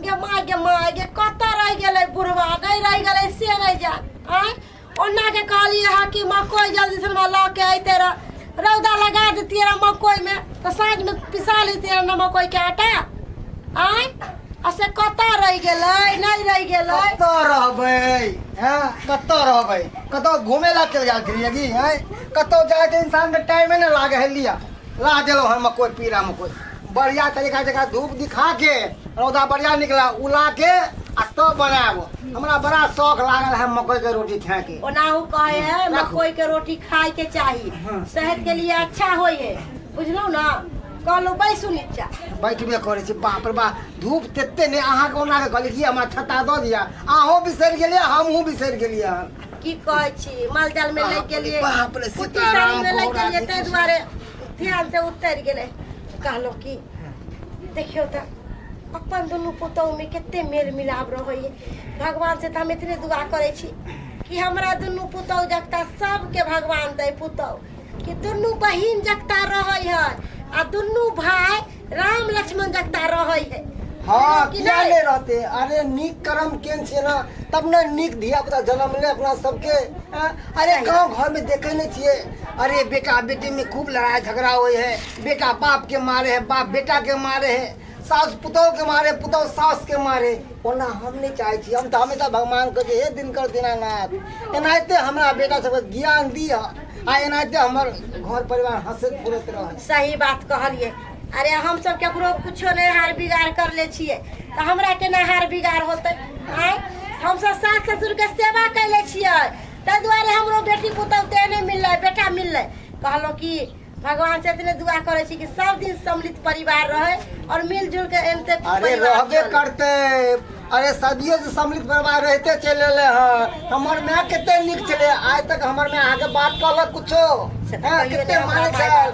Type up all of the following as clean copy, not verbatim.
गे my गे कत्ता रह गेलै बुढ़वा नहीं रह गेलै से नहीं जा आय ओन्ना के कहलिए हा कि मकई जल्दी से ला के आइते रौदा लगा देती रहा मकई में तो साँझ में पिसा लेती रहा मकई के आटा आय असे कत्ता रह गेलै नहीं रह गेलै कत्ता रहबै हैं कत्ता रहबै कतो घूमे ला चल जात रही लगी हैं कतो जाए के इंसान के टाइम में ना लागे है लिया ला देलो हम मकई पीरा मकई बढ़िया तरीका जगह धूप दिखा के रौदा बढ़िया निकला उला के आ तब बनाबो हमरा बड़ा शौक लागल है मकई के रोटी खाए के ओनाहु कहे है मकई के रोटी खाए के चाहिए सेहत के लिए अच्छा होय है बुझलौ ना कहलो बैसु नीचा बैठबे करे छी बाप रे बाप धूप तेते ने अहाँ के ओना के कहली कि हमरा छत्ता द दिया अहो बिसर गेलिए हमहू बिसर गेलिए की कहै छी मालजाल में ले गेलिए बाप रे सीताराम में ले गेलिए तै दुआरे ध्यान से उतर गेले कहलो कि देखियो त अपन दुनू पुतौह में केते मेल मिलाप रहै भगवान से त हम इतने दुआ करै छी कि हमरा दुनू पुतौह जगता सबके भगवान दे पुतौह कि दुनू बहिन जगता रहै है आ दुनू भाई राम लक्ष्मण जगता रहै है हाँ किया नहीं रहते अरे नीक कर्म केन छे ना तब ना नीक धिया पुता जन्म ले अपना सबके अरे गांव घर में देखे नहीं छिए अरे बेटा बेटी में खूब लड़ाई झगड़ा हुई है बेटा बाप के मारे है बाप बेटा के मारे है सास पुतौह के मारे पुतौह सास के मारे ओना हम नहीं चाहे छी हम तो हमेशा भगवान को हे दिनकर दीनानाथ एनाहिते हमरा बेटा सबके ज्ञान दिया आ एनाहिते हमर घर परिवार हंसत फुरत रहे सही बात कहलिए अरे हम सब केकरो कुछो नहीं हार बिगाड़ कर ले छिए तो हमरा के ना हार बिगाड़ होते आय हम सब सास ससुर के सेवा कैले छिए ताहि दुआरे हमरो बेटी पुतौह ते नहीं मिलले बेटा मिलले कहलो कि भगवान से इतने दुआ करे छी कि सब दिन सम्मिलित परिवार रहे और मिलजुल के एनते अरे रहबे करते अरे सदियों से सम्मिलित परिवार रहते चले ले हैं हमर मां केते निक चले आज तक हमर मां आगे बात कहलक कुछो केते माने छल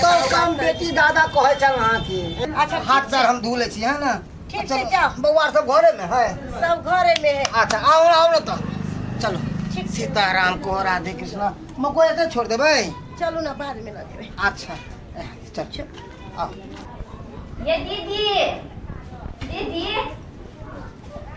तो कम बेटी दादा कहे छल हां की अच्छा हाथ पैर हम धो ले छी है ना ठीक है जाओ बउआ सब घरे में है सब घरे में है अच्छा आओ आओ ना तो चलो सीताराम को राधे कृष्ण मको ऐसे छोड़ दे भाई चलो ना बाद में ला देबे अच्छा चल आओ ये दीदी दीदी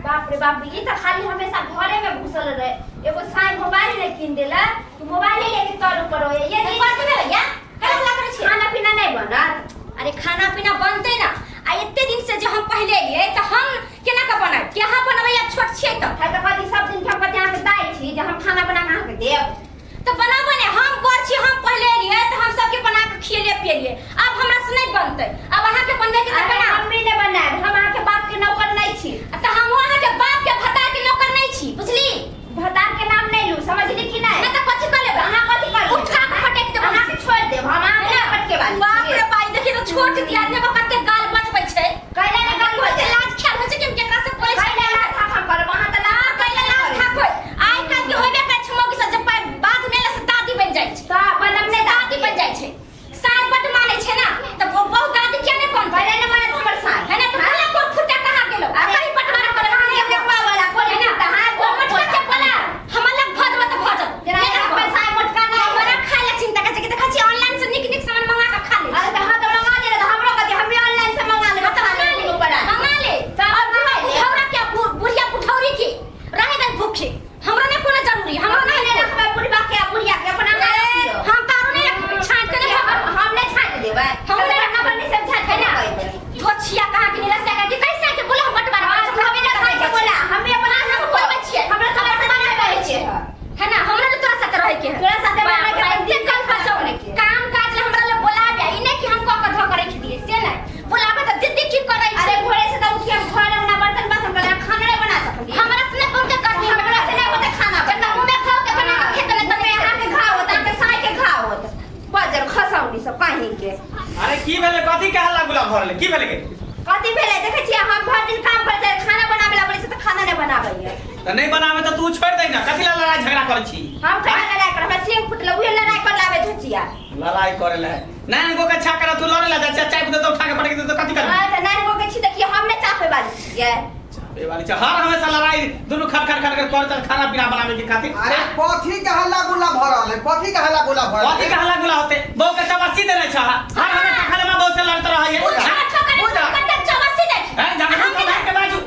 बाप रे बाप ये तो खाली हमेशा घरे में घुसल रहे एगो साई मोबाइल ले किन देला तू मोबाइल लेके कर ऊपर हो ये नहीं बात है भैया कला करे छी खाना पीना नहीं बनत अरे खाना पीना बनते ना आ इतने दिन से जो हम पहले लिए तो हम केना का बनाए केहा बनबै या छोट छिए तो है तो कदी सब दिन के हम यहाँ के दाई छी जे हम खाना बना के के देब तो बनाबो ने हम कर छी हम पहले लिए तो हम सबके बना के खिएले पिएले अब हमरा से नहीं बनते अब अहाँ के बनबे के बना हम भी नहीं बनाए हम अहाँ के बाप के नौकर नहीं छी तो हम अहाँ के बाप के भता के नौकर नहीं छी बुझली भता के नाम नहीं लू समझली कि नहीं मैं तो कथि कर लेब अहाँ कथि कर उठा के फटेक देब अहाँ के छोड़ देब हम अहाँ के फटके वाली बाप रे भाई देखि तो छोट दिया ने कते गाल बचबै छै कैला ने गाल होय लाज ख्याल होय छै कि केकरा से बोलै छै कैला लाज खा कर वहां त ना कैला लाज खा कोई आइ काल के होबे कर छै मौगी से जब बात में से दादी बन जाय छै त बनम ने दादी बन जाय छै सार बट माने छै ना त बहु दादी क्या ने बन पहले ने माने हमर सार है ना तो भला को फुटा कहां गेलो कहीं बटवारा कर कहां के वाला कोई ना त हां वो मटका के पला हमर लग भजवा त भजन तेरा पैसा मटका ना हमरा खा ले चिंता कर के देखा छी ऑनलाइन से निक निक सामान मंगा के खा ले अरे त हां तो मंगा ले त हमरो कथि हम ऑनलाइन से मंगा ले त मंगा ले मंगा ले त अब हमरा क्या बुढ़िया पुठौरी की रहे दे भूखे हमरा ने कोनो जरूरी हमरा नहीं रखबे बुढ़वा के बुढ़िया के अपना हम तारो नहीं रखबे छांट के हम नहीं छांट देबै हम नहीं रखबे नहीं सब छांट के ना धोछिया कहां के नीला से के कैसे के बोला हम बटवारा हमें ना खाए के बोला हमें अपना हम बोलबे छियै हमरा तो ऐसे नहीं रहे छियै है ना हमरा तो तोरा साथ रहे के तोरा साथ रहे के दिन कल खर्चा होने के काम काज ले हमरा ले बोलाबे ई नहीं कि हम क धो करे के दिए से नहीं बोलाबे त दीदी की करे छै अरे घोड़े से त उठिया घर में बर्तन बासन कर खाना नहीं बना सकली हमरा से नहीं बनके कर हमरा से नहीं होते खाना जब मुंह में खाओ के बना के खेत में त यहाँ के घाव होता के साई के घाव होता बजर खसौनी सब पानी के अरे की भेले कथि के हल्ला गुला भरले की भेले के कथि भेले देखे छी हम भर दिन काम करते खाना बनाबे ला बोले से त खाना नहीं बनाबै त नहीं बनावे त तू छोड़ दे ना कथि ला लड़ाई झगड़ा करे छी हम खाना लड़ाई कर हमरा सिंह फुटले उहे लड़ाई कर लावे धुचिया लड़ाई करे ले नहीं गो के छा कर तू लड़े ला जा चाय पे तो उठा के पटक दे तो कथि कर हां त नानी को के छी देखिए हम नहीं चापे वाली ये चापे वाली छ हर हमेशा लड़ाई दोनों खट खट खट कर कर खाना पीना बनावे के खातिर अरे कथी के हल्ला गुल्ला भरल है कथी के हल्ला गुल्ला भरल कथि के हल्ला गुला होते बहु के तबस्सी देने छ हर हमेशा खाना में बहुत से लड़ते रहे कते चवसी देख हैं जाने के बाजू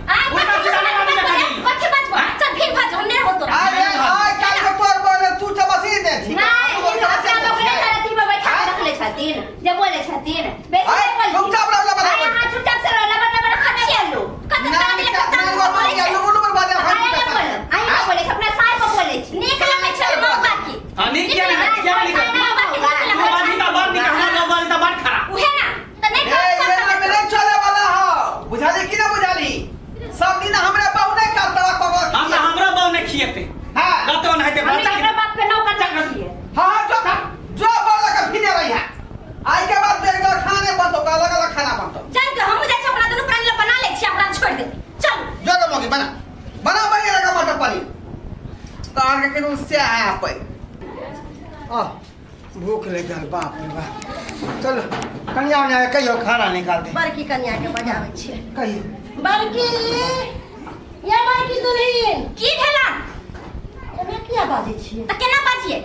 समस्या है आप भूख लग गई बाप रे बाप। चलो कन्या ने कहियो खाना निकाल दे। बड़की कन्या के बजावे छियै। कहियो बड़की या बड़की दुल्हन की भेला एमे किया बाजै छियै? त केना बाजिए?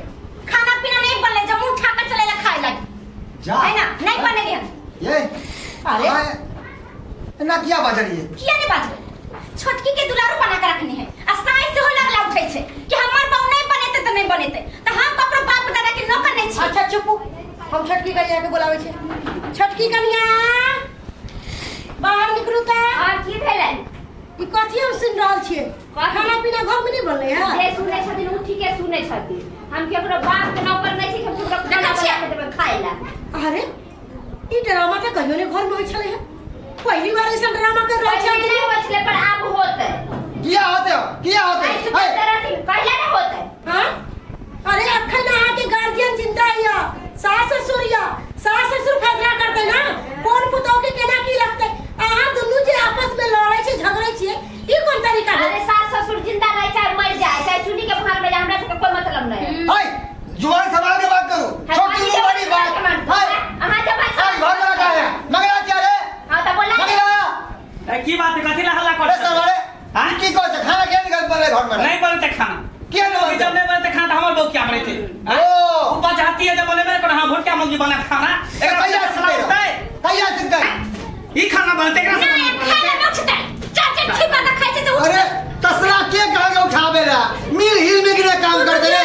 खाना पीना नहीं बनले जब मुंह उठा के चले ला खाए लगी जा है ना? नहीं बने रे ये अरे ना किया बाजलिए? किया नहीं बाजे? छोटकी के दुलारू बना के रखनी है आ साई से हो लगला उठै छै कि हमर बहु नहीं बनेते त नहीं बनेते त हम ककरो बाप दादा के नौकर नहीं छी। अच्छा चुप हम छोटकी कन्या के बुलावे छियै। छोटकी कन्या बाहर निकलू त। हां की भेलै? ई कथि हम सुन रहल छियै? खाना पीना घर में नहीं बनले है? जे सुनै छथिन उठी के सुनै छथिन। हम केकरो बाप के नौकर नहीं छी कि केकरो खाना बना के देबै खाए ला। अरे ई ड्रामा त कहियो ने घर में होय छले है। पहली बार ऐसा ड्रामा कर रहल पहले छियै। नहीं होय छले पर अब होतै। किया होते हो? किया होते ऐसे है? पहले नहीं होतै। हां अरे अखन अहाँ के गार्जियन चिंता या सास ससुर या सास ससुर फैसला करते ना कौन पुतौ के केना की लगते। अहाँ दुनू जे आपस में लड़ै छै झगड़ै छियै ई कोन तरीका है? अरे सास ससुर जिंदा रहे चाहे मर जाए चाहे चूड़ी के भार में जाए हमरा से कोई मतलब नहीं है। हाय जुबान संभाल के बात करो। छोटी से बड़ी बात हाय अहाँ जब आज घर में रखा है मगरा क्या रे? हां त बोला मगरा की बात है कथी ला हल्ला अरे कर साले हां की कह से खाना क्या निकल पड़े घर में? नहीं बनते खाना क्या नहीं बनते? जब नहीं बनते खाना तो हमर लोग क्या बनते ओ ऊपर जाती है जब बोले मेरे को हां भुट्टा मुर्गी बना खाना कैया सिखते कैया सिखते ई खाना बनते केना से नहीं खाना न उठतै चल चल ठीक बात खाइ छै से उठ। अरे तसला के कहां उठावे ला मिल हिल में गिरे काम करते रे।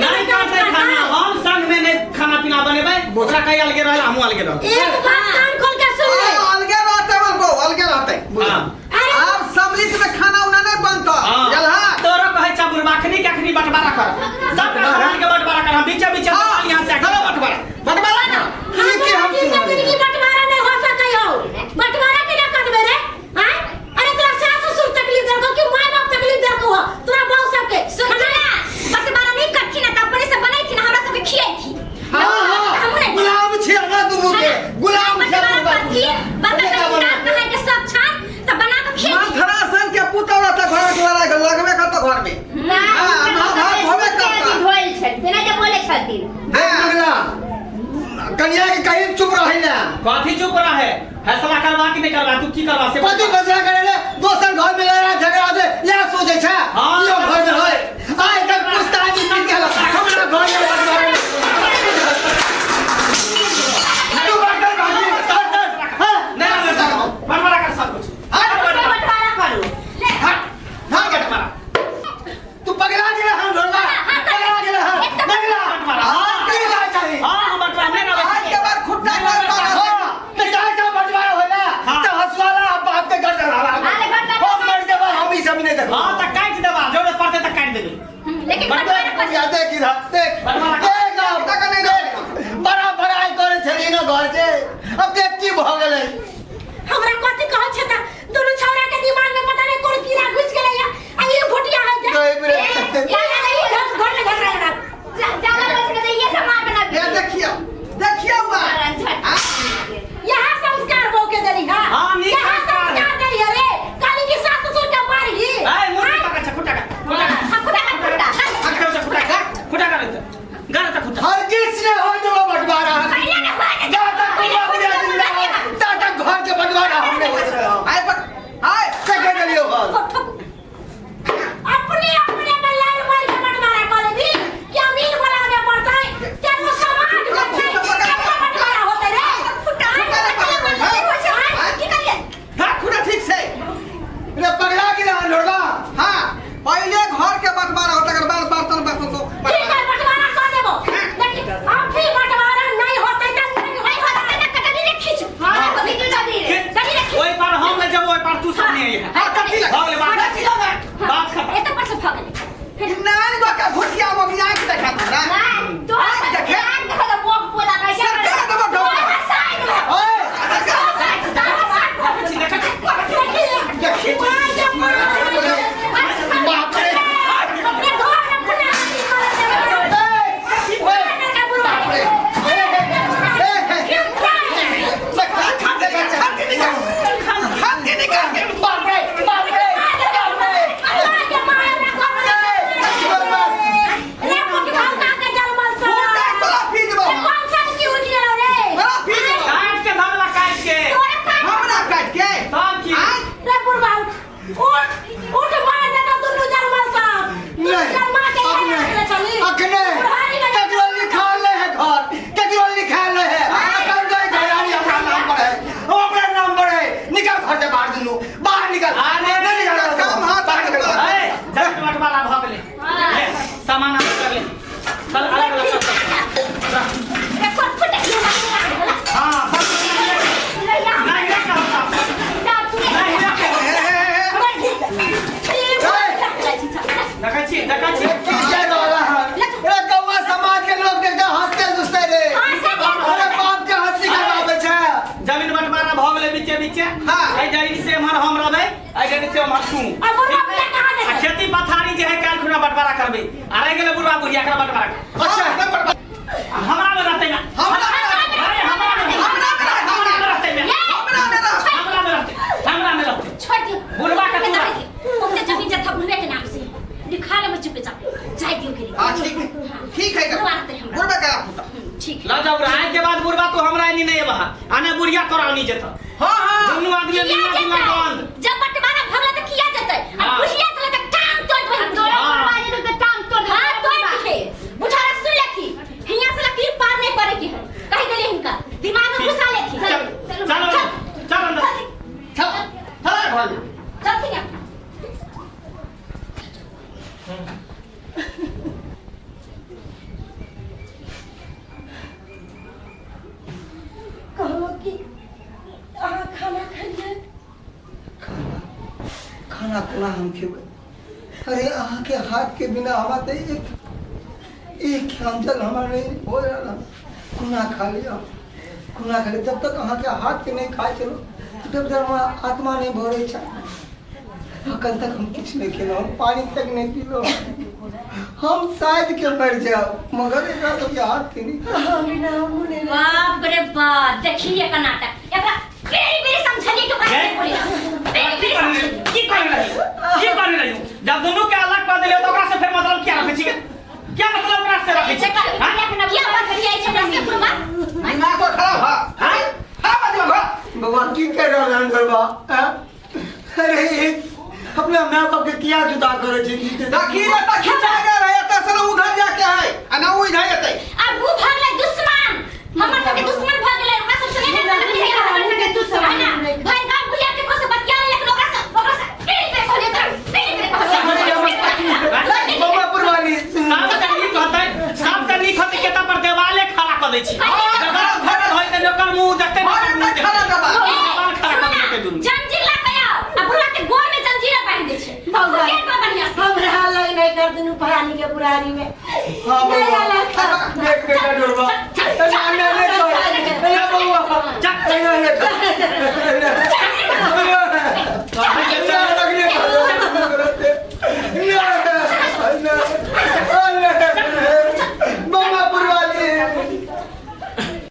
नहीं करते खाना हम संग में नहीं खाना पीना बनेबै बोतरा कई अलगे रहल हम अलगे रहल एक बात कान खोल के सुन ले। अलगे रहते वो अलगे रहते। हां आप सम्मिलित में खाना उना नहीं बनता जलहा तोरो कहै छ बुरबाखनी के अखनी बंटवारा कर सब का सामान के बंटवारा कर हम बीच बीच यहां से चलो बंटवारा ना ये के हम सुन रहे जिंदगी बंटवारा नहीं हो सकै हो। बंटवारा केना करबे रे? हां अरे तोरा सास ससुर तकलीफ देलको कि माय बाप तकलीफ देलको हो? तोरा बहु सबके सुन ना बंटवारा नहीं करथि ना त अपने से बनैथि ना हमरा सब के खियैथि। हां गुलाम छे ना दुनु के गुलाम छे करथि बंटवारा कहे के सब छान त बना के खियैथि। माथरा सन के पुतौ रहता घर के लगबे करता घर में। होबे करता धोइल छै तेना जे बोले छथिन। मगरा कन्या के कहीं चुप रही ना। कथी चुप रहा है फैसला करवा कि नहीं करवा तू की करवा से पति फैसला करे रे दोसर घर में लड़ा झगड़ा दे या सोचे छ हाँ। यो घर में होय आइ तक पुछताछ नहीं केला हमरा घर में बंटवारा तू बात कर भाई हां नहीं बंटवारा कर सब कुछ बंटवारा करू हट ना बंटवारा तू पगला गेला हम ढोलवा पगला गेला हम मगला बंटवारा हां की बात चाहिए हां बंटवारा नहीं ना आज के बाद खुट्टा करता तो जा बंटवारा होला तो हसवाला अब बाप के घर चला अरे बंटवारा हम मर देबा हम ही सब नहीं देखो हां त काट देबा जरूरत पड़ते त काट देबे लेकिन बंटवारा कर बंटवारा देख इधर देख बड़ा बड़ाई करे छली ना घर के अब देख की भ गेलै हमरा कथि कहै छै त दुनू छौरा के दिमाग में पता नहीं कोन कीड़ा घुस गेलै या आ ये भोटिया है जा। नहीं बरे ज्यादा नहीं घर में झगड़ा लगा ज्यादा बच के ये सब मार बना ये देखियो मां यहाँ संस्कार बो के देली हां हाँ, नीक यहाँ संस्कार। संस्कार देली अरे काली की सास ससुर के मारी ए मुंह पकड़ छ खुटा का अखर से खुटा का गाना त खुटा हर किस ने हो जो बंटवारा जा तक पूरा पूरा जिंदा ता तक घर के बंटवारा हमने बच रहा आए सके गलियो घर अपने अपने में लाल मार के बंटवारा कर दी क्या मीन बनाने पड़ता है क्या वो समाज में है बंटवारा होते रे की करिए हां खुदा ठीक से रे पगला गिरा ढोलवा हां पहले घर के बंटवारा होता अगर बार बर्तन तो ठीक है बंटवारा कर देबो लेकिन अब भी बंटवारा नहीं होते तो नहीं होता ना कटनी रे खींच हां कभी की कभी रे ओई पर हम ले जब ओई पर तू सब नहीं है हां कथी लगा भाग ले बात खत्म ये तो पर से भाग नान गो का भुटिया वो की आंख देखा था ना नहीं तो देखे देखो तो मुंह पूरा का सरकार तो बैठो ओए बाप रे खाते निकाल उठ मार देता दुनु जरमल का जरमा के चली अखने केकरो लिखाल है घर केकरो लिखाल है अखन गई घरानी हमरा नाम पर है ओ अपना नाम पर है निकल घर से बाहर दिनु बाहर निकल अरे निकल काम हाथ बाहर निकल ए जट बटवारा भ गेलै ले सामान आ कर ले चल अलग अलग सब रे कोट फटे हां सब नहीं रे का नहीं रे देखा छी की चल रहा है ए गौवा समाज के लोग देख हंस के दुसते रे अरे बाप के हंसी का आवे छै जमीन बंटवारा भ गेलै बीचे बीचे हां ए जड़ी से हमर हम रहबै ए जड़ी से हमर तू आ खेती पथारी जे है काल खुना बंटवारा करबे आ रह गेलै बुढ़वा बुढ़िया का बंटवारा अच्छा हमरा में रहते ना हमरा में रहते छोड़ दियो बुढ़वा का तू तुमने जमीन जथा बुढ़वे के नाम से लिखा ले मुझे पे जाए दियो के हां ठीक है बुढ़वा का फुटा ठीक ला जाऊ राय के बाद बुढ़वा तू हमरा नहीं नहीं बहा आने बुढ़िया करानी जेता हां हां दोनों आदमी मिलना बंद जब बंटवारा भगला तो किया जतै अब बुढ़िया तो लगा टांग तोड़ बहिन तोड़ बुढ़वा तो टांग तोड़ हां तोड़ के बुढ़ारा सुन लेखी हिया से लकीर पार नहीं पड़े की है कह देले इनका दिमाग में घुसा लेखी चल अंदर चल चल ठीक है कहलो कि अहाँ खाना खाइए खाना कोना हम खेबै अरे अहाँ के हाथ के बिना हवा तो एक अंजल हमारा नहीं हो रहा कोना खा लिया कोना खा लिया जब तक अहाँ के हाथ के नहीं खाए चलो तब तक हमारा आत्मा नहीं भरे छै अखन तक हम कुछ नहीं खेलो हम पानी तक नहीं पीलो हम शायद के मर जाओ मगर एकरा तो के हाथ के नहीं हाँ बिना मुने बाप रे बाप देखिए का नाटक एकरा बेरी बेरी समझलिए के बात नहीं बोली बेरी बेरी की कर रही जब दोनों के अलग कर दिले तो ओकरा से फिर मतलब क्या रखे छी क्या मतलब ओकरा से रखे छी हां क्या बात करिए छै से बुढ़वा दिमाग तो खराब हां हां मतलब बाबा की कर रहा है बाबा अरे अपने माँ बाप के किया जुदा करे छी दखीरे त खिंचा गए रहे त सर उधर जाके है आ ना उ इधर जतै अब वो भाग ले दुश्मन हमर सबके दुश्मन भाग ले ओकरा सब सुने नहीं हमर सबके दुश्मन है ना भाई गांव बुझा के को से बतिया लेकिन ओकरा से पेड़ पे सो लेता पेड़ पे बाबा पुरवानी साफ से नहीं कहते साफ से नहीं कहते केता पर देवाले खड़ा कर दै छी जगह घर होय त लोकर मुंह देखते अरे खड़ा दबा देवाल खड़ा कर देते दुनु जंजीर ला कया अब बुढ़ा के गोर में जंजीर बांध दे छै बाबा के बढ़िया हमरा लग नहीं कर दुनु परानी के पुरानी में हां बाबा देख बेटा डरवा ना ना ना बाबा चक